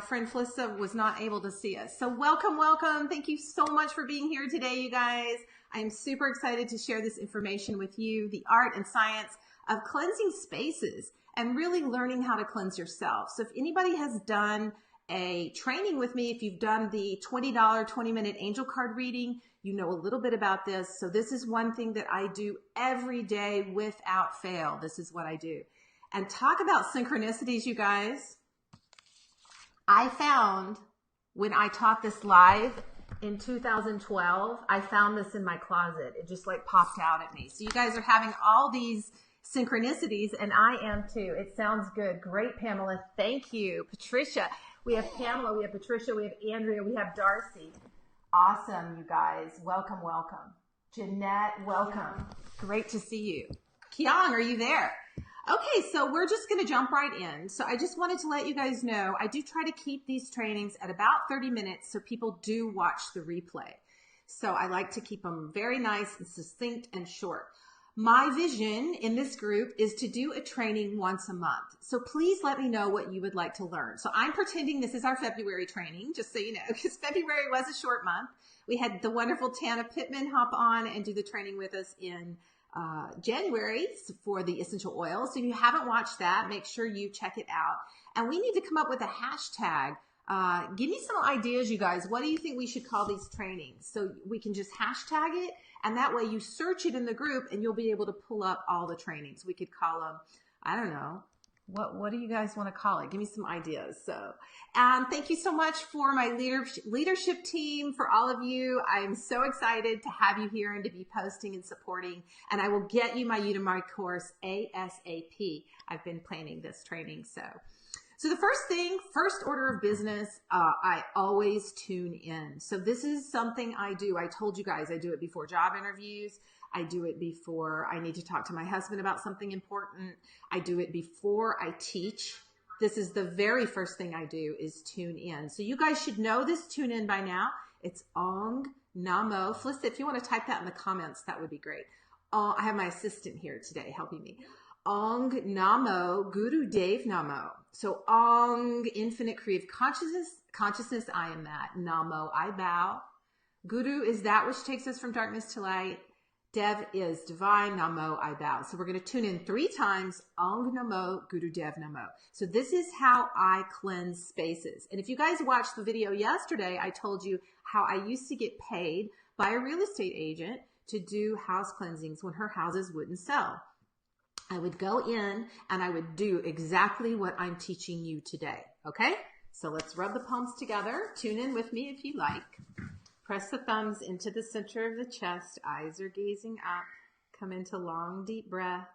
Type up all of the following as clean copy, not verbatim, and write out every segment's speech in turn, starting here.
friend Felissa was not able to see us. So welcome, welcome. Thank you so much for being here today, you guys. I'm super excited to share this information with you, the art and science of cleansing spaces and really learning how to cleanse yourself. So if anybody has done a training with me, if you've done the $20 20-minute angel card reading, you know a little bit about this. So this is one thing that I do every day without fail. This is what I do. And talk about synchronicities, you guys. I found when I taught this live in 2012, I found this in my closet. It just like popped out at me. So you guys are having all these synchronicities, and I am too. It sounds good. Great, Pamela. Thank you. Patricia. We have Pamela, we have Patricia, we have Andrea, we have Darcy. Awesome, you guys. Welcome, welcome. Jeanette, welcome. Great to see you. Kiang, are you there? Okay, so we're just going to jump right in. So I just wanted to let you guys know, I do try to keep these trainings at about 30 minutes so people do watch the replay. So I like to keep them very nice and succinct and short. My vision in this group is to do a training once a month. So please let me know what you would like to learn. So I'm pretending this is our February training, just so you know, because February was a short month. We had the wonderful Tana Pittman hop on and do the training with us in January for the essential oils. So if you haven't watched that, make sure you check it out. And we need to come up with a hashtag. Give me some ideas, you guys. What do you think we should call these trainings? So we can just hashtag it, and that way you search it in the group and you'll be able to pull up all the trainings. We could call them, I don't know, what do you guys want to call it? Give me some ideas. So, thank you so much for my leadership team, for all of you. I'm so excited to have you here and to be posting and supporting. And I will get you my Udemy course ASAP. I've been planning this training. So the first order of business, I always tune in. So this is something I do. I told you guys I do it before job interviews. I do it before I need to talk to my husband about something important. I do it before I teach. This is the very first thing I do is tune in. So you guys should know this tune in by now. It's Ong Namo. Felicity, if you want to type that in the comments, that would be great. I have my assistant here today helping me. Ong Namo Guru Dev Namo. So Ong, infinite creative consciousness, I am that. Namo, I bow. Guru is that which takes us from darkness to light. Dev is divine. Namo, I bow. So we're going to tune in 3 times. Ong Namo Guru Dev Namo. So this is how I cleanse spaces. And if you guys watched the video yesterday, I told you how I used to get paid by a real estate agent to do house cleansings when her houses wouldn't sell. I would go in and I would do exactly what I'm teaching you today. Okay? So let's rub the palms together. Tune in with me if you like. Press the thumbs into the center of the chest. Eyes are gazing up. Come into long, deep breath.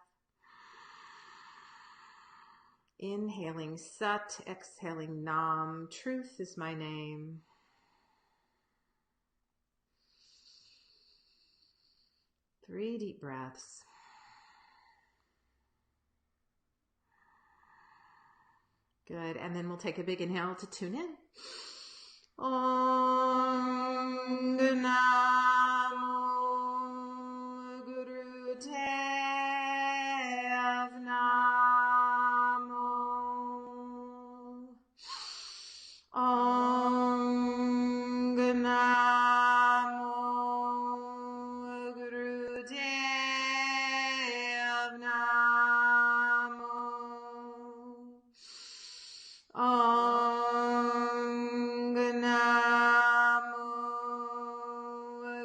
Inhaling Sat, exhaling Nam. Truth is my name. Three deep breaths. Good. And then we'll take a big inhale to tune in. Om Namo Guru Dev Namo. Om Namo Guru Dev Namo. Om Namo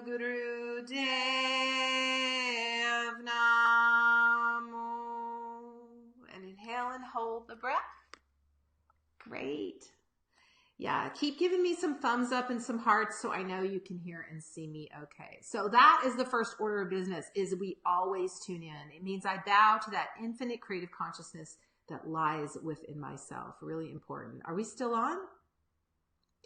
Guru Dev Namo. And inhale and hold the breath. Great. Yeah, keep giving me some thumbs up and some hearts so I know you can hear and see me okay. So that is the first order of business, is we always tune in. It means I bow to that infinite creative consciousness that lies within myself. Really important. Are we still on?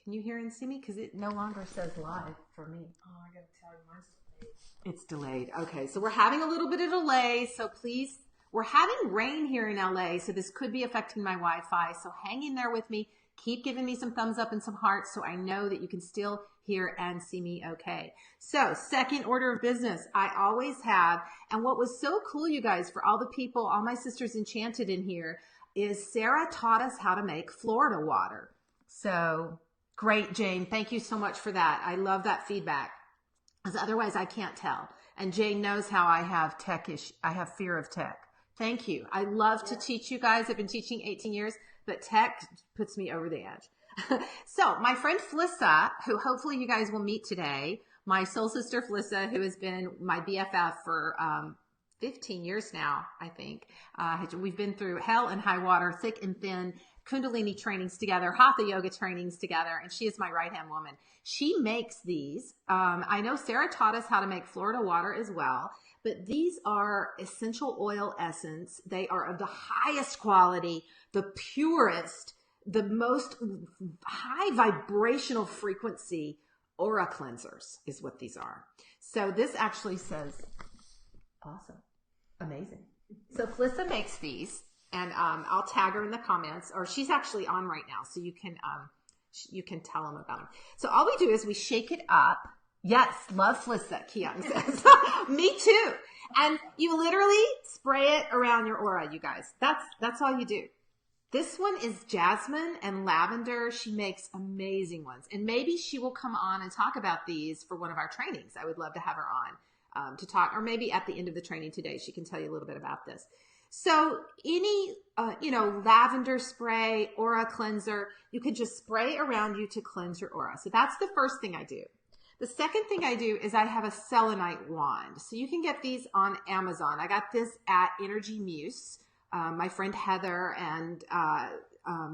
Can you hear and see me? Because it no longer says live for me. Oh, I gotta tell you, mine's delayed. It's delayed. Okay, so we're having a little bit of delay. So please, we're having rain here in LA, so this could be affecting my Wi-Fi. So hang in there with me. Keep giving me some thumbs up and some hearts so I know that you can still hear and see me okay. So second order of business, I always have, and what was so cool, you guys, for all the people, all my sisters enchanted in here, is Sarah taught us how to make Florida water. So great, Jane. Thank you so much for that. I love that feedback, because otherwise I can't tell. And Jane knows how I have I have fear of tech. Thank you. I love to teach you guys. I've been teaching 18 years, but tech puts me over the edge. So my friend Flissa, who hopefully you guys will meet today, my soul sister Flissa, who has been my BFF for 15 years now, I think. We've been through hell and high water, thick and thin, Kundalini trainings together, Hatha yoga trainings together, and she is my right-hand woman. She makes these. I know Sarah taught us how to make Florida water as well, but these are essential oil essence. They are of the highest quality, the purest, the most high vibrational frequency aura cleansers is what these are. So this actually says, awesome, amazing. So Flissa makes these, and I'll tag her in the comments, or she's actually on right now, so you can tell them about them. So all we do is we shake it up. Yes, love Flissa, Keon says. Me too. And you literally spray it around your aura, you guys. That's all you do. This one is jasmine and lavender. She makes amazing ones. And maybe she will come on and talk about these for one of our trainings. I would love to have her on to talk, or maybe at the end of the training today, she can tell you a little bit about this. So any, lavender spray, aura cleanser, you can just spray around you to cleanse your aura. So that's the first thing I do. The second thing I do is I have a selenite wand. So you can get these on Amazon. I got this at Energy Muse. My friend Heather and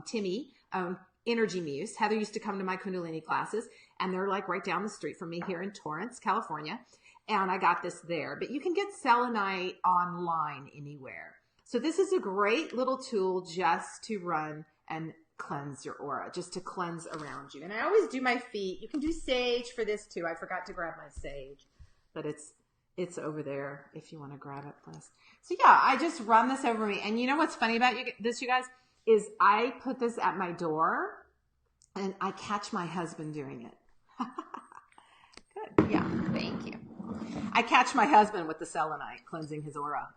Timmy own Energy Muse. Heather used to come to my Kundalini classes, and they're like right down the street from me here in Torrance, California. And I got this there. But you can get selenite online anywhere. So this is a great little tool just to run and cleanse your aura, just to cleanse around you. And I always do my feet. You can do sage for this too. I forgot to grab my sage, but it's over there if you want to grab it, please. So yeah, I just run this over me. And you know what's funny about you guys, is I put this at my door and I catch my husband doing it. Good. Yeah. Thank you. I catch my husband with the selenite cleansing his aura.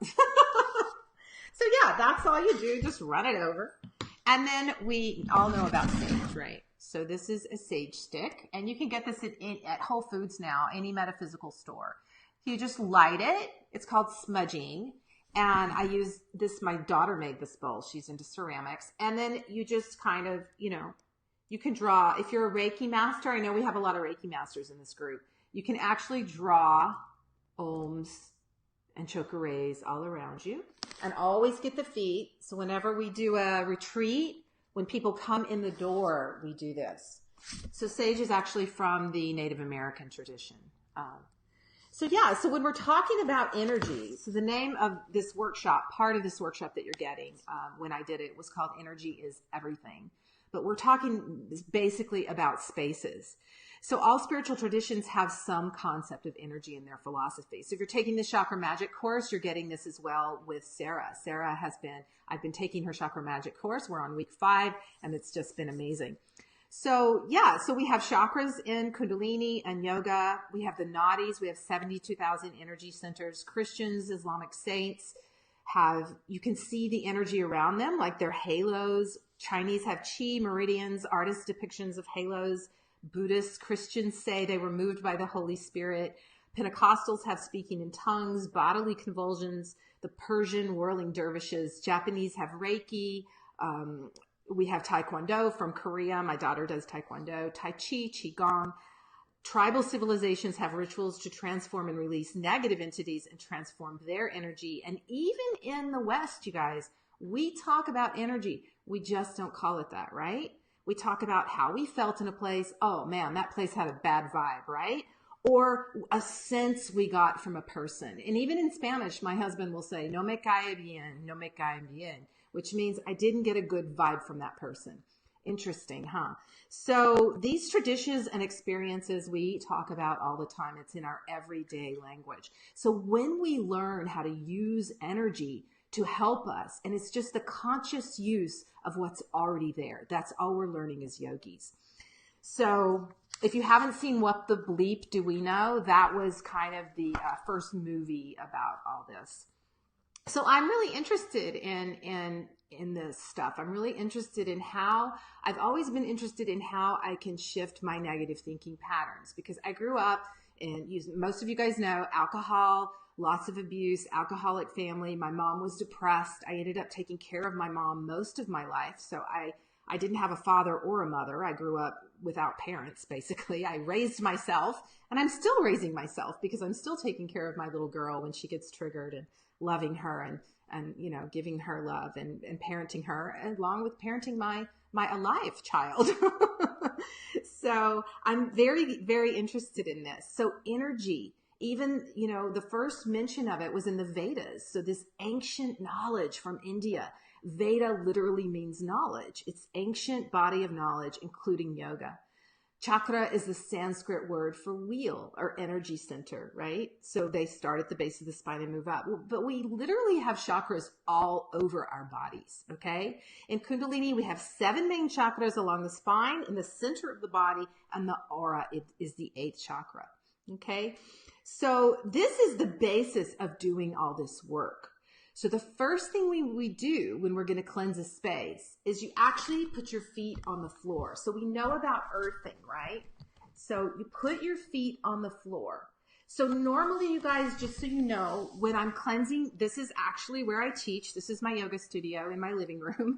So yeah, that's all you do. Just run it over. And then we all know about sage, right? So this is a sage stick, and you can get this at Whole Foods now, any metaphysical store. You just light it. It's called smudging. And I use this, my daughter made this bowl. She's into ceramics. And then you just kind of, you can draw. If you're a Reiki master, I know we have a lot of Reiki masters in this group. You can actually draw ohms and chakras all around you, and always get the feet. So whenever we do a retreat, when people come in the door, we do this. So sage is actually from the Native American tradition. So when we're talking about energy, so the name of this workshop, part of this workshop that you're getting when I did it was called Energy is Everything. But we're talking basically about spaces. So all spiritual traditions have some concept of energy in their philosophy. So if you're taking the Chakra Magic course, you're getting this as well with Sarah. I've been taking her Chakra Magic course. We're on week 5, and it's just been amazing. So we have chakras in Kundalini and yoga. We have the nadis. We have 72,000 energy centers. Christians, Islamic saints you can see the energy around them, like their halos. Chinese have chi meridians, artist depictions of halos. Buddhists, Christians say they were moved by the Holy Spirit. Pentecostals have speaking in tongues, bodily convulsions. The Persian whirling dervishes. Japanese have Reiki. We have Taekwondo from Korea. My daughter does Taekwondo. Tai Chi, Qigong. Tribal civilizations have rituals to transform and release negative entities and transform their energy. And even in the West, you guys, we talk about energy. We just don't call it that, right? We talk about how we felt in a place. Oh man, that place had a bad vibe, right? Or a sense we got from a person. And even in Spanish, my husband will say, no me cae bien, no me cae bien, which means I didn't get a good vibe from that person. Interesting, huh? So these traditions and experiences we talk about all the time. It's in our everyday language. So when we learn how to use energy to help us, and it's just the conscious use of what's already there. That's all we're learning as yogis. So if you haven't seen What the Bleep Do We Know, that was kind of the first movie about all this. So I'm really interested in this stuff. I'm really interested in how I've always been interested in how I can shift my negative thinking patterns, because I grew up in, most of you guys know, alcohol, lots of abuse, alcoholic family. My mom was depressed. I ended up taking care of my mom most of my life. So I didn't have a father or a mother. I grew up without parents, basically. I raised myself, and I'm still raising myself because I'm still taking care of my little girl when she gets triggered, and loving her, and you know, giving her love, and parenting her along with parenting my alive child. So I'm very, very interested in this. So energy, even, you know, the first mention of it was in the Vedas. So this ancient knowledge from India. Veda literally means knowledge. It's ancient body of knowledge, including yoga. Chakra is the Sanskrit word for wheel or energy center, right? So they start at the base of the spine and move up. But we literally have chakras all over our bodies, okay? In Kundalini, we have 7 main chakras along the spine, in the center of the body, and the aura is the 8th chakra, okay? So this is the basis of doing all this work. So the first thing we do when we're going to cleanse a space is you actually put your feet on the floor. So we know about earthing, right? So you put your feet on the floor. So normally, you guys, just so you know, when I'm cleansing, this is actually where I teach. This is my yoga studio in my living room.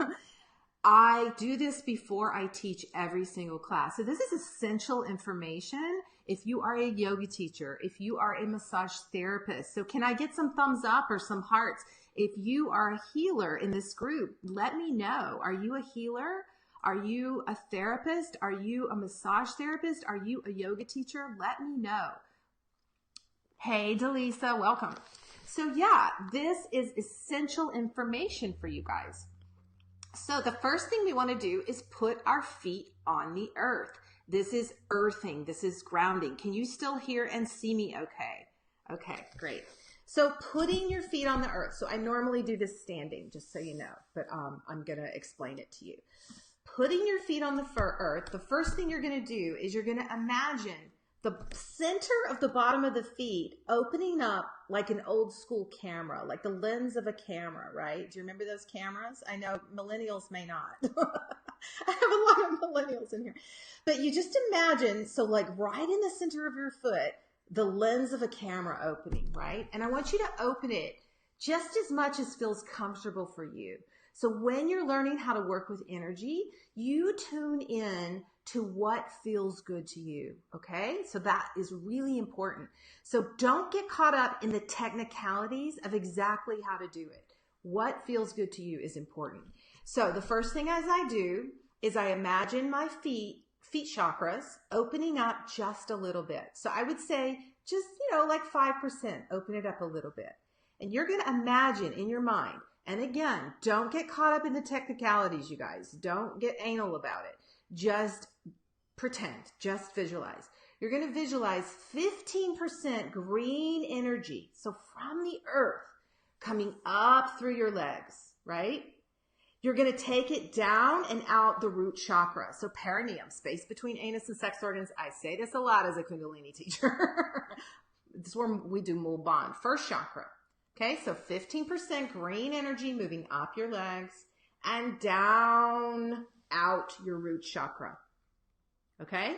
I do this before I teach every single class. So this is essential information if you are a yoga teacher, if you are a massage therapist. So can I get some thumbs up or some hearts? If you are a healer in this group, let me know. Are you a healer? Are you a therapist? Are you a massage therapist? Are you a yoga teacher? Let me know. Hey, Delisa, welcome. So yeah, this is essential information for you guys. So the first thing we want to do is put our feet on the earth. This is earthing. This is grounding. Can you still hear and see me okay? Okay, great. So putting your feet on the earth. So I normally do this standing, just so you know, but I'm going to explain it to you. Putting your feet on the earth, the first thing you're going to do is you're going to imagine the center of the bottom of the feet opening up like an old school camera, like the lens of a camera, right? Do you remember those cameras? I know millennials may not. I have a lot of millennials in here. But you just imagine, so like right in the center of your foot, the lens of a camera opening, right? And I want you to open it just as much as feels comfortable for you. So when you're learning how to work with energy, you tune in to what feels good to you, okay? So that is really important. So don't get caught up in the technicalities of exactly how to do it. What feels good to you is important. So the first thing as I do is I imagine my feet chakras opening up just a little bit. So I would say just, you know, like 5%, open it up a little bit. And you're going to imagine in your mind, and again, don't get caught up in the technicalities, you guys. Don't get anal about it. Just pretend, just visualize. You're going to visualize 15% green energy. So from the earth coming up through your legs, right? You're going to take it down and out the root chakra. So perineum, space between anus and sex organs. I say this a lot as a Kundalini teacher. This is where we do Mul Band, first chakra. Okay, so 15% green energy moving up your legs and down out your root chakra. Okay?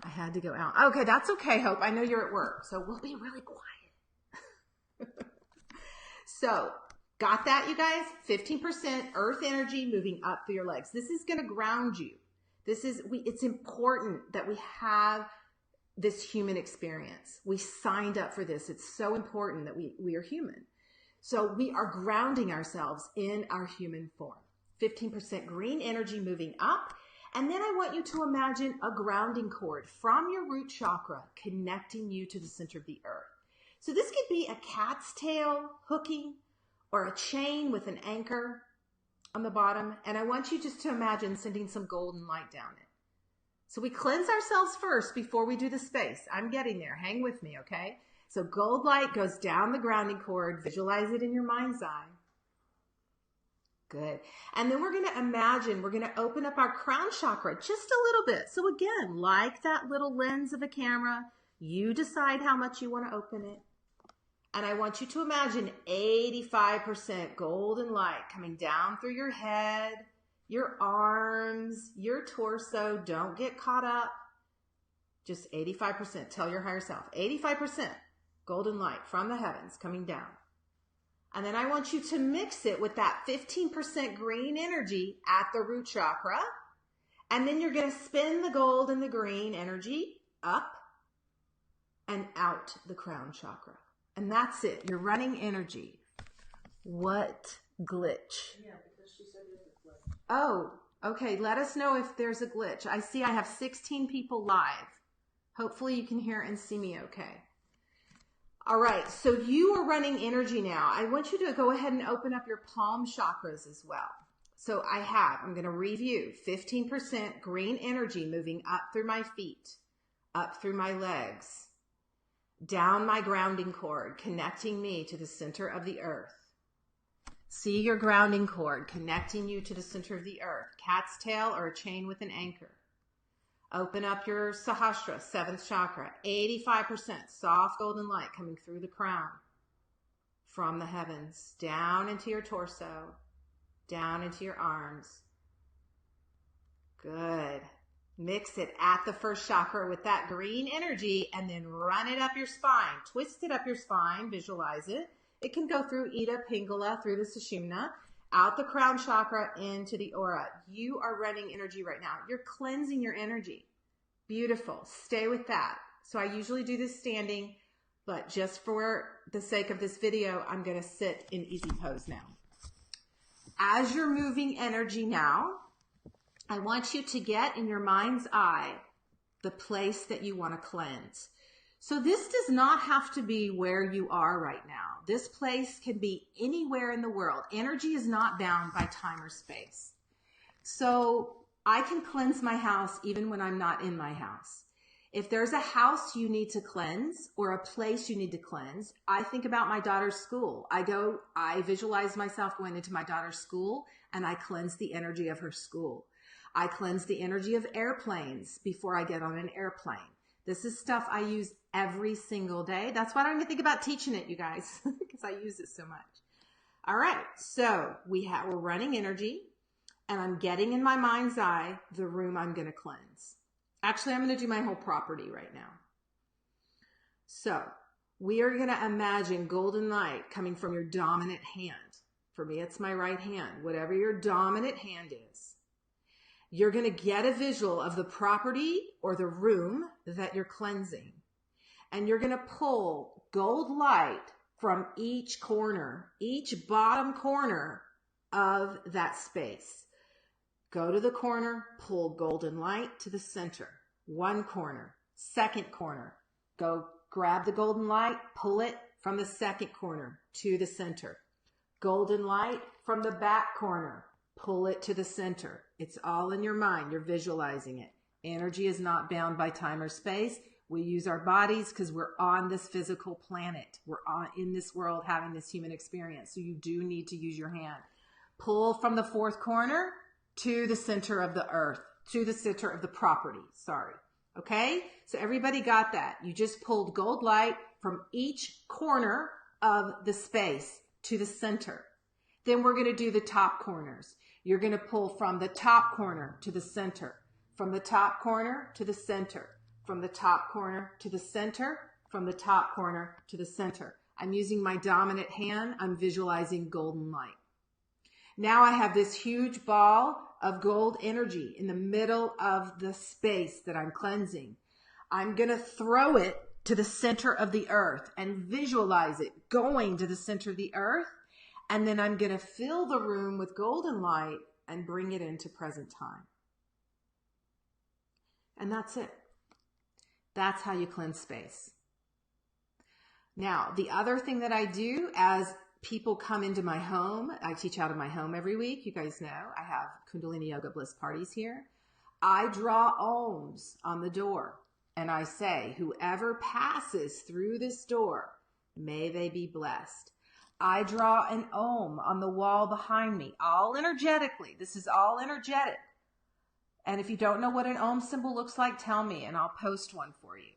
I had to go out. Okay, that's okay, Hope. I know you're at work, so we'll be really quiet. So, got that, you guys? 15% earth energy moving up through your legs. This is going to ground you. It's important that we have this human experience. We signed up for this. It's so important that we are human. So we are grounding ourselves in our human form. 15% green energy moving up. And then I want you to imagine a grounding cord from your root chakra connecting you to the center of the earth. So this could be a cat's tail hooking or a chain with an anchor on the bottom. And I want you just to imagine sending some golden light down it. So we cleanse ourselves first before we do the space. I'm getting there. Hang with me, okay? So gold light goes down the grounding cord. Visualize it in your mind's eye. Good. And then we're going to imagine, we're going to open up our crown chakra just a little bit. So again, like that little lens of a camera, you decide how much you want to open it. And I want you to imagine 85% golden light coming down through your head, your arms, your torso. Don't get caught up. Just 85%. Tell your higher self. 85% golden light from the heavens coming down. And then I want you to mix it with that 15% green energy at the root chakra. And then you're going to spin the gold and the green energy up and out the crown chakra. And that's it. You're running energy. What glitch? Yeah, because she said there's a glitch. Oh, okay. Let us know if there's a glitch. I see I have 16 people live. Hopefully you can hear and see me okay. All right. So you are running energy now. I want you to go ahead and open up your palm chakras as well. So I'm going to review 15% green energy moving up through my feet, up through my legs, down my grounding cord, connecting me to the center of the earth. See your grounding cord connecting you to the center of the earth, cat's tail or a chain with an anchor. Open up your Sahasrara, 7th chakra, 85% soft golden light coming through the crown from the heavens, down into your torso, down into your arms. Good. Mix it at the first chakra with that green energy and then run it up your spine. Twist it up your spine. Visualize it. It can go through Ida Pingala, through the Sushumna, out the crown chakra, into the aura. You are running energy right now. You're cleansing your energy. Beautiful. Stay with that. So I usually do this standing, but just for the sake of this video, I'm going to sit in easy pose now. As you're moving energy now, I want you to get in your mind's eye the place that you want to cleanse. So this does not have to be where you are right now. This place can be anywhere in the world. Energy is not bound by time or space. So I can cleanse my house even when I'm not in my house. If there's a house you need to cleanse or a place you need to cleanse, I think about my daughter's school. I visualize myself going into my daughter's school and I cleanse the energy of her school. I cleanse the energy of airplanes before I get on an airplane. This is stuff I use every single day. That's why I don't even think about teaching it, you guys, because I use it so much. All right, so we're running energy, and I'm getting in my mind's eye the room I'm going to cleanse. Actually, I'm going to do my whole property right now. So we are going to imagine golden light coming from your dominant hand. For me, it's my right hand. Whatever your dominant hand is. You're going to get a visual of the property or the room that you're cleansing. And you're going to pull gold light from each corner, each bottom corner of that space. Go to the corner, pull golden light to the center. One corner, second corner. Go grab the golden light, pull it from the second corner to the center. Golden light from the back corner. Pull it to the center. It's all in your mind. You're visualizing it. Energy is not bound by time or space. We use our bodies because we're on this physical planet. We're in this world having this human experience. So you do need to use your hand. Pull from the fourth corner to the center of the earth, to the center of the property. Sorry. Okay? So everybody got that. You just pulled gold light from each corner of the space to the center. Then we're going to do the top corners. You're going to pull from the top corner to the center, from the top corner to the center, from the top corner to the center, from the top corner to the center. I'm using my dominant hand. I'm visualizing golden light. Now I have this huge ball of gold energy in the middle of the space that I'm cleansing. I'm going to throw it to the center of the earth and visualize it going to the center of the earth. And then I'm going to fill the room with golden light and bring it into present time. And that's it. That's how you cleanse space. Now, the other thing that I do as people come into my home, I teach out of my home every week. You guys know I have Kundalini Yoga Bliss parties here. I draw ohms on the door and I say, whoever passes through this door, may they be blessed. I draw an ohm on the wall behind me, all energetically. This is all energetic. And if you don't know what an ohm symbol looks like, tell me and I'll post one for you.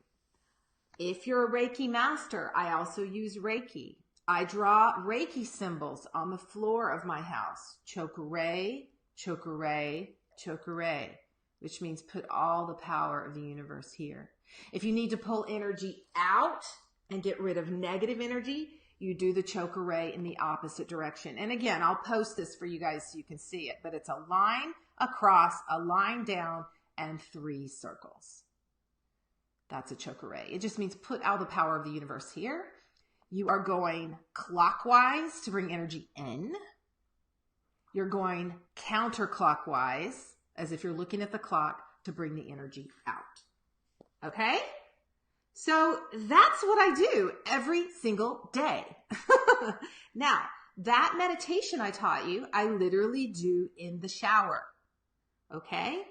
If you're a Reiki master, I also use Reiki. I draw Reiki symbols on the floor of my house. Chokure, chokure, chokure, which means put all the power of the universe here. If you need to pull energy out and get rid of negative energy, you do the chokure in the opposite direction. And again, I'll post this for you guys so you can see it, but it's a line across, a line down, and 3 circles. That's a chokure. It just means put all the power of the universe here. You are going clockwise to bring energy in. You're going counterclockwise, as if you're looking at the clock, to bring the energy out. Okay? So that's what I do every single day. Now, that meditation I taught you, I literally do in the shower. Okay?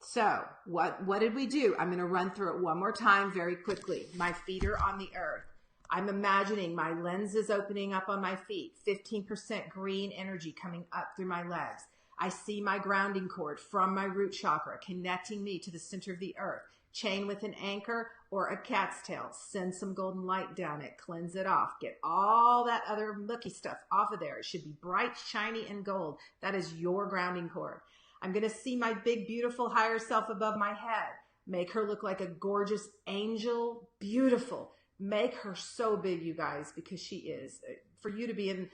So what did we do? I'm going to run through it one more time very quickly. My feet are on the earth. I'm imagining my lenses opening up on my feet, 15% green energy coming up through my legs. I see my grounding cord from my root chakra connecting me to the center of the earth. Chain with an anchor or a cat's tail. Send some golden light down it. Cleanse it off. Get all that other mucky stuff off of there. It should be bright, shiny, and gold. That is your grounding cord. I'm going to see my big, beautiful higher self above my head. Make her look like a gorgeous angel. Beautiful. Make her so big, you guys, because she is. For you to be in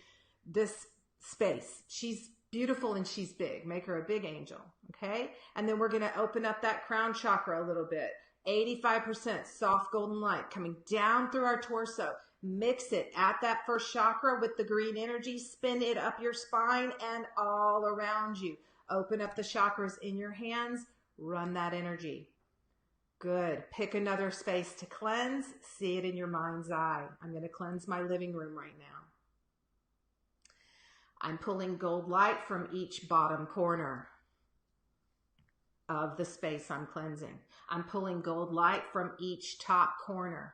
this space, she's beautiful and she's big. Make her a big angel, okay? And then we're going to open up that crown chakra a little bit. 85% soft golden light coming down through our torso. Mix it at that first chakra with the green energy. Spin it up your spine and all around you. Open up the chakras in your hands. Run that energy. Good. Pick another space to cleanse. See it in your mind's eye. I'm going to cleanse my living room right now. I'm pulling gold light from each bottom corner of the space I'm cleansing. I'm pulling gold light from each top corner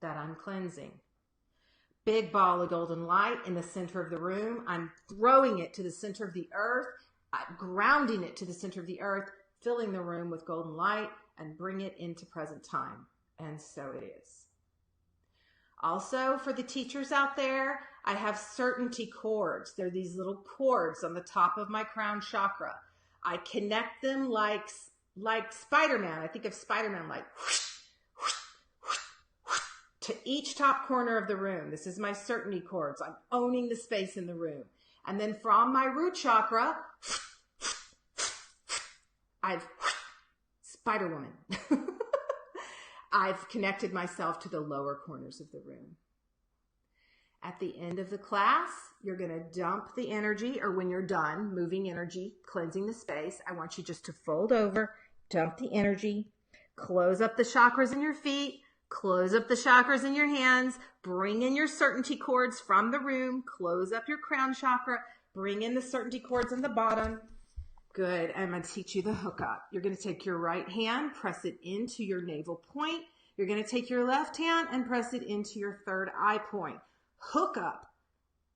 that I'm cleansing. Big ball of golden light in the center of the room. I'm throwing it to the center of the earth. I'm grounding it to the center of the earth, filling the room with golden light, and bring it into present time. And so it is. Also, for the teachers out there, I have certainty cords. They're these little cords on the top of my crown chakra. I connect them like Spider-Man. I think of Spider-Man like whoosh, whoosh, whoosh, whoosh, to each top corner of the room. This is my certainty cords. I'm owning the space in the room. And then from my root chakra, I've Spider-Woman. I've connected myself to the lower corners of the room. At the end of the class, you're going to dump the energy, or when you're done moving energy, cleansing the space, I want you just to fold over, dump the energy, close up the chakras in your feet, close up the chakras in your hands, bring in your certainty cords from the room, close up your crown chakra, bring in the certainty cords in the bottom. Good. I'm going to teach you the hookup. You're going to take your right hand, press it into your navel point. You're going to take your left hand and press it into your third eye point. Hook up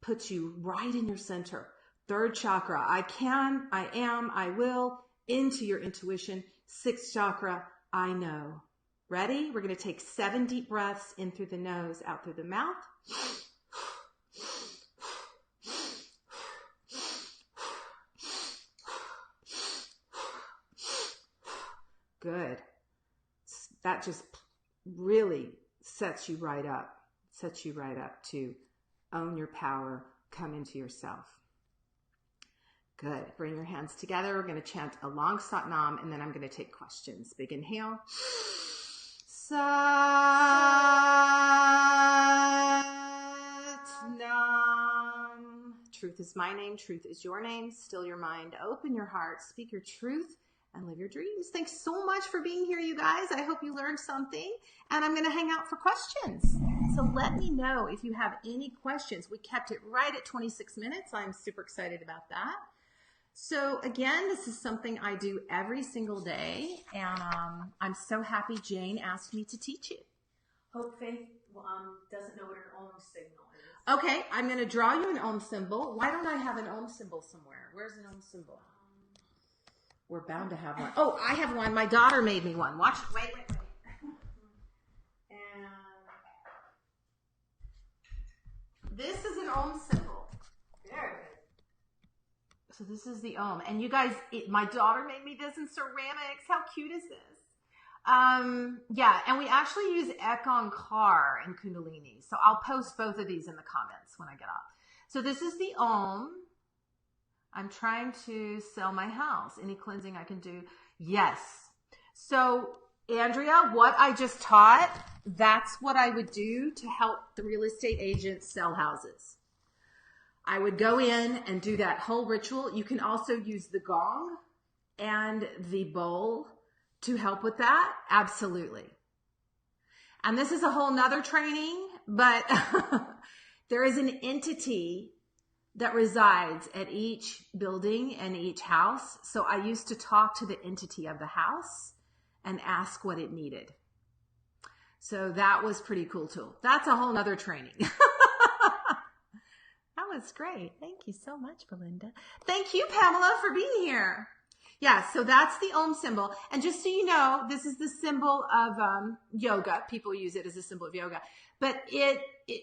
puts you right in your center. Third chakra, I can, I am, I will, into your intuition. Sixth chakra, I know. Ready? We're going to take 7 deep breaths in through the nose, out through the mouth. Good. That just really sets you right up to own your power, come into yourself. Good. Bring your hands together. We're going to chant a long Sat Nam, and then I'm going to take questions. Big inhale. Sat Nam. Truth is my name. Truth is your name. Still your mind. Open your heart. Speak your truth. And live your dreams. Thanks so much for being here, you guys. I hope you learned something, and I'm going to hang out for questions. So let me know if you have any questions. We kept it right at 26 minutes. I'm super excited about that. So again, this is something I do every single day, and I'm so happy Jane asked me to teach it. Hope Faith doesn't know what an Om signal is. Okay, I'm going to draw you an Om symbol. Why don't I have an Om symbol somewhere? Where's an Om symbol? We're bound to have one. Oh, I have one. My daughter made me one. Watch. Wait. And this is an Om symbol. Very good. So this is the Om. And you guys, my daughter made me this in ceramics. How cute is this? Yeah, and we actually use Ekankar and Kundalini. So I'll post both of these in the comments when I get off. So this is the Om. I'm trying to sell my house. Any cleansing I can do? Yes. So Andrea, what I just taught, that's what I would do to help the real estate agents sell houses. I would go in and do that whole ritual. You can also use the gong and the bowl to help with that. Absolutely. And this is a whole nother training, but there is an entity that resides at each building and each house. So I used to talk to the entity of the house and ask what it needed. So that was pretty cool too. That's a whole nother training. That was great. Thank you so much, Belinda. Thank you, Pamela, for being here. Yeah, so that's the Om symbol. And just so you know, this is the symbol of yoga. People use it as a symbol of yoga. But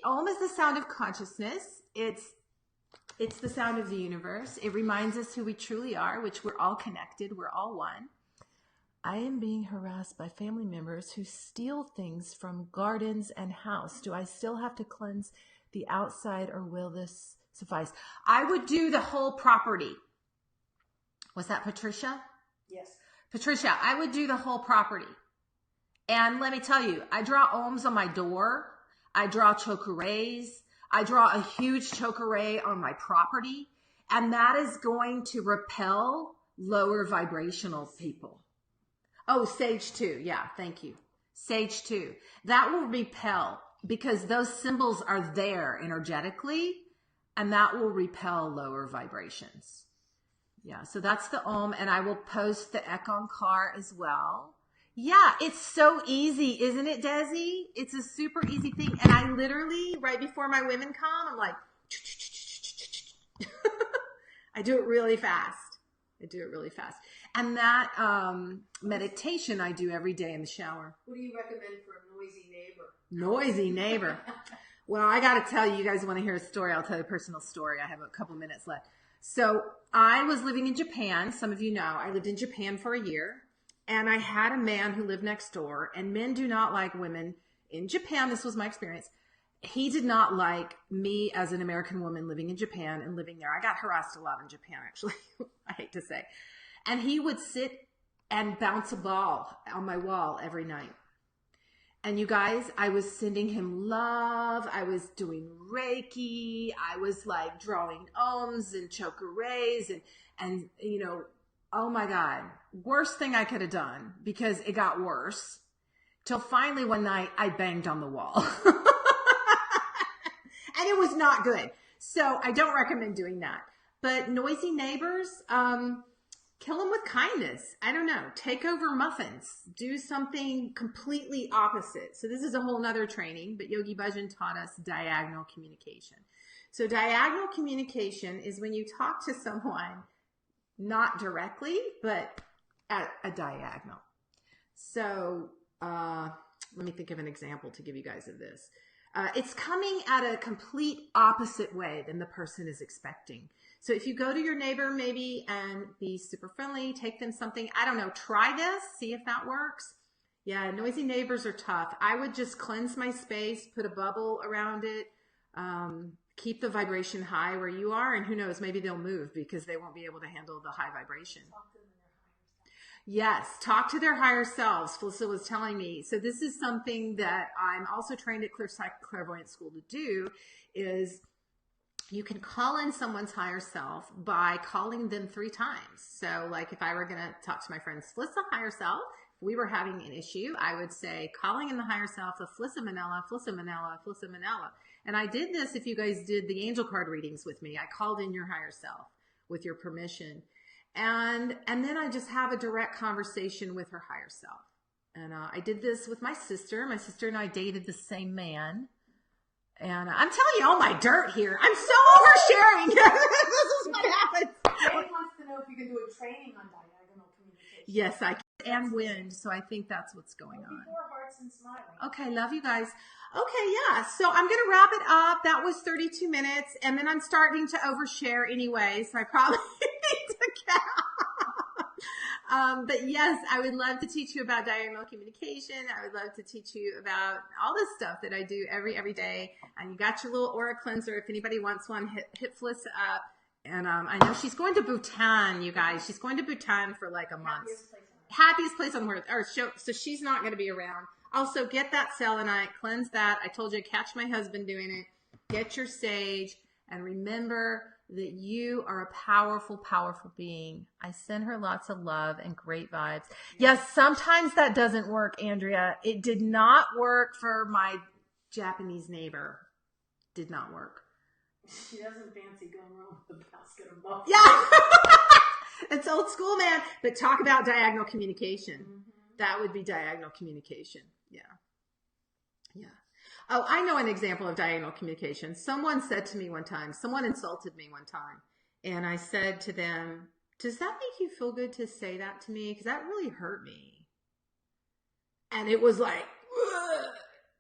Om is the sound of consciousness. It's the sound of the universe. It reminds us who we truly are, which we're all connected. We're all one. I am being harassed by family members who steal things from gardens and house. Do I still have to cleanse the outside, or will this suffice? I would do the whole property. Was that Patricia? Yes. Patricia, I would do the whole property. And let me tell you, I draw Oms on my door. I draw chokurays. I draw a huge chokuray on my property. And that is going to repel lower vibrational people. Oh, sage 2. Yeah, thank you. Sage 2. That will repel, because those symbols are there energetically, and that will repel lower vibrations. Yeah, so that's the Om, and I will post the Ekankar as well. Yeah, it's so easy, isn't it, Desi? It's a super easy thing. And I literally, right before my women come, I'm like, I do it really fast. And that meditation I do every day in the shower. What do you recommend for a noisy neighbor? Noisy neighbor. Well, I got to tell you, you guys want to hear a story? I'll tell you a personal story. I have a couple minutes left. So I was living in Japan. Some of you know, I lived in Japan for a year, and I had a man who lived next door, and men do not like women in Japan. This was my experience. He did not like me as an American woman living in Japan and living there. I got harassed a lot in Japan, actually. I hate to say. And he would sit and bounce a ball on my wall every night. And you guys, I was sending him love. I was doing Reiki. I was like drawing Oms and chokurays and you know, oh my God, worst thing I could have done, because it got worse till finally one night I banged on the wall. And it was not good. So I don't recommend doing that. But noisy neighbors, kill them with kindness. I don't know. Take over muffins. Do something completely opposite. So this is a whole nother training, but Yogi Bhajan taught us diagonal communication. So diagonal communication is when you talk to someone, not directly, but at a diagonal. So let me think of an example to give you guys of this. It's coming at a complete opposite way than the person is expecting. So if you go to your neighbor maybe and be super friendly, take them something, I don't know, try this, see if that works. Yeah, noisy neighbors are tough. I would just cleanse my space, put a bubble around it, keep the vibration high where you are, and who knows, maybe they'll move because they won't be able to handle the high vibration. Yes, talk to their higher selves, Felissa was telling me. So this is something that I'm also trained at Clear Sight Clairvoyant School to do, is you can call in someone's higher self by calling them 3 times. So like if I were going to talk to my friend Felissa higher self, if we were having an issue, I would say, calling in the higher self of Felissa Manella, Felissa Manella, Felissa Manella. And I did this if you guys did the angel card readings with me. I called in your higher self with your permission. And then I just have a direct conversation with her higher self. And I did this with my sister. My sister and I dated the same man. And I'm telling you all my dirt here. I'm so oversharing. This is what happens. Jane wants to know if you can do a training on diagonal communication. Yes, I can. And wind. So I think that's what's going on. Before hearts and smiling. Okay, love you guys. Okay, yeah. So I'm going to wrap it up. That was 32 minutes, and then I'm starting to overshare anyway, so I probably need to count. But yes, I would love to teach you about diagonal communication. I would love to teach you about all this stuff that I do every day. And you got your little aura cleanser. If anybody wants one, hit Felissa up. And I know she's going to Bhutan, you guys. She's going to Bhutan for like a month. Happiest place on earth. So she's not going to be around. Also, get that selenite, cleanse that. I told you, catch my husband doing it. Get your sage, and remember that you are a powerful, powerful being. I send her lots of love and great vibes. Yes, sometimes that doesn't work, Andrea. It did not work for my Japanese neighbor. Did not work. She doesn't fancy going around with a basket of muffins. Yeah. It's old school, man. But talk about diagonal communication. Mm-hmm. That would be diagonal communication. Yeah. Yeah. Oh, I know an example of diagonal communication. Someone said to me one time, someone insulted me one time. And I said to them, does that make you feel good to say that to me? Because that really hurt me. And it was like, ugh.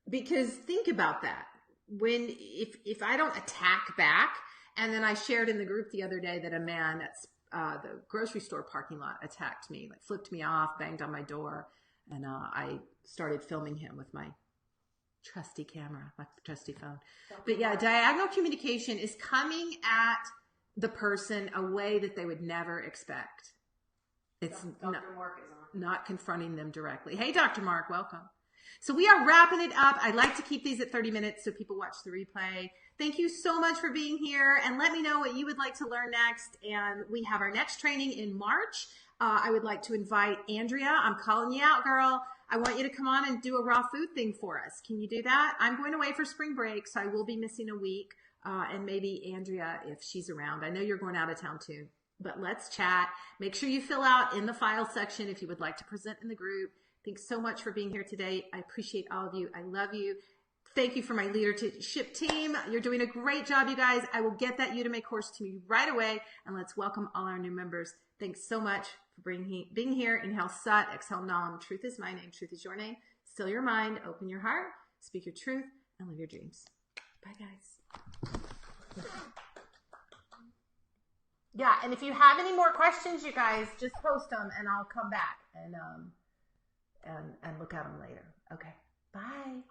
Because think about that. If I don't attack back, and then I shared in the group the other day that a man at the grocery store parking lot attacked me, like flipped me off, banged on my door, and I started filming him with my trusty camera, my trusty phone. But yeah, diagonal communication is coming at the person a way that they would never expect. It's Dr. Mark is on. Not confronting them directly. Hey, Dr. Mark, welcome. So we are wrapping it up. I like to keep these at 30 minutes so people watch the replay. Thank you so much for being here, and let me know what you would like to learn next. And we have our next training in March. I would like to invite Andrea. I'm calling you out, girl. I want you to come on and do a raw food thing for us. Can you do that? I'm going away for spring break, so I will be missing a week. And maybe Andrea, if she's around. I know you're going out of town too, but let's chat. Make sure you fill out in the file section if you would like to present in the group. Thanks so much for being here today. I appreciate all of you. I love you. Thank you for my leadership team. You're doing a great job, you guys. I will get that Udemy course to you right away. And let's welcome all our new members. Thanks so much for being here. Inhale Sat, exhale Nam. Truth is my name. Truth is your name. Still your mind. Open your heart. Speak your truth and live your dreams. Bye, guys. Yeah, and if you have any more questions, you guys, just post them and I'll come back and look at them later. Okay, bye.